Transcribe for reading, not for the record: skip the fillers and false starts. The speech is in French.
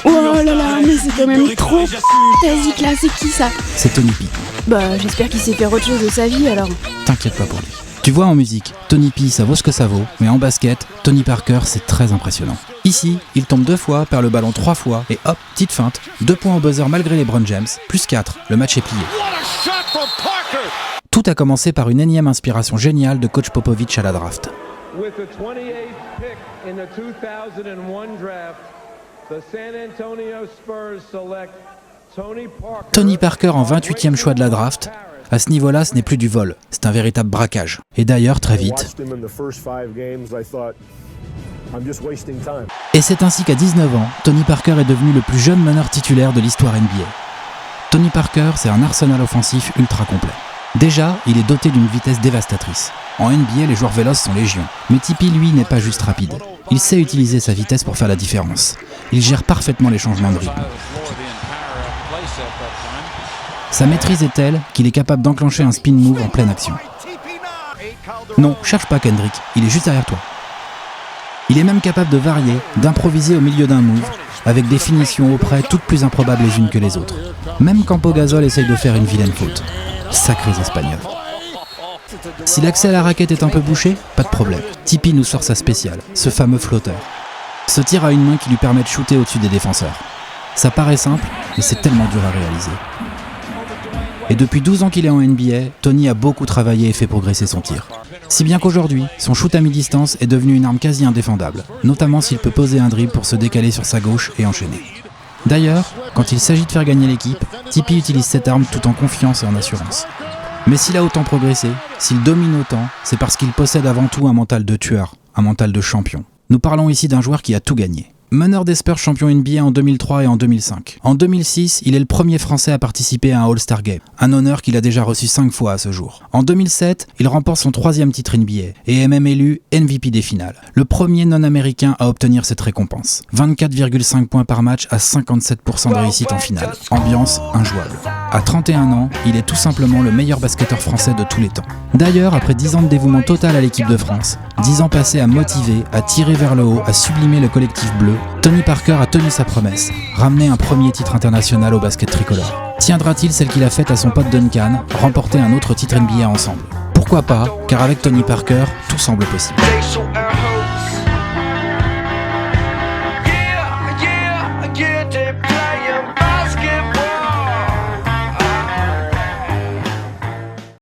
Oh là là, mais c'est quand même trop basique là, c'est qui ça? C'est Tony P. Bah j'espère qu'il sait faire autre chose de sa vie alors. T'inquiète pas pour lui. Tu vois, en musique, Tony P ça vaut ce que ça vaut, mais en basket, Tony Parker c'est très impressionnant. Ici, il tombe 2 fois, perd le ballon 3 fois, et hop, petite feinte, 2 points au buzzer malgré les LeBron James, plus 4, le match est plié. Tout a commencé par une énième inspiration géniale de coach Popovich à la draft. With the 28th pick in the 2001 draft, the San Antonio Spurs select Tony Parker. Tony Parker en 28e choix de la draft. À ce niveau-là, ce n'est plus du vol, c'est un véritable braquage. Et d'ailleurs, très vite. Et c'est ainsi qu'à 19 ans, Tony Parker est devenu le plus jeune meneur titulaire de l'histoire NBA. Tony Parker, c'est un arsenal offensif ultra complet. Déjà, il est doté d'une vitesse dévastatrice. En NBA, les joueurs véloces sont légion. Mais Tipeee, lui, n'est pas juste rapide. Il sait utiliser sa vitesse pour faire la différence. Il gère parfaitement les changements de rythme. Sa maîtrise est telle qu'il est capable d'enclencher un spin move en pleine action. Non, cherche pas Kendrick, il est juste derrière toi. Il est même capable de varier, d'improviser au milieu d'un move, avec des finitions auprès toutes plus improbables les unes que les autres. Même quand Pau Gasol essaye de faire une vilaine faute. Sacrés Espagnols. Si l'accès à la raquette est un peu bouché, pas de problème. Tipeee nous sort sa spéciale, ce fameux flotteur. Ce tir à une main qui lui permet de shooter au-dessus des défenseurs. Ça paraît simple, mais c'est tellement dur à réaliser. Et depuis 12 ans qu'il est en NBA, Tony a beaucoup travaillé et fait progresser son tir. Si bien qu'aujourd'hui, son shoot à mi-distance est devenu une arme quasi indéfendable, notamment s'il peut poser un dribble pour se décaler sur sa gauche et enchaîner. D'ailleurs, quand il s'agit de faire gagner l'équipe, Tipeee utilise cette arme tout en confiance et en assurance. Mais s'il a autant progressé, s'il domine autant, c'est parce qu'il possède avant tout un mental de tueur, un mental de champion. Nous parlons ici d'un joueur qui a tout gagné. Meneur des Spurs champion NBA en 2003 et en 2005. En 2006, il est le premier Français à participer à un All-Star Game, un honneur qu'il a déjà reçu 5 fois à ce jour. En 2007, il remporte son 3e titre NBA et est même élu MVP des finales, le premier non-américain à obtenir cette récompense. 24,5 points par match à 57% de réussite en finale. Ambiance injouable. À 31 ans, il est tout simplement le meilleur basketteur français de tous les temps. D'ailleurs, après 10 ans de dévouement total à l'équipe de France, 10 ans passés à motiver, à tirer vers le haut, à sublimer le collectif bleu, Tony Parker a tenu sa promesse, ramener un premier titre international au basket tricolore. Tiendra-t-il celle qu'il a faite à son pote Duncan, remporter un autre titre NBA ensemble? Pourquoi pas, car avec Tony Parker, tout semble possible.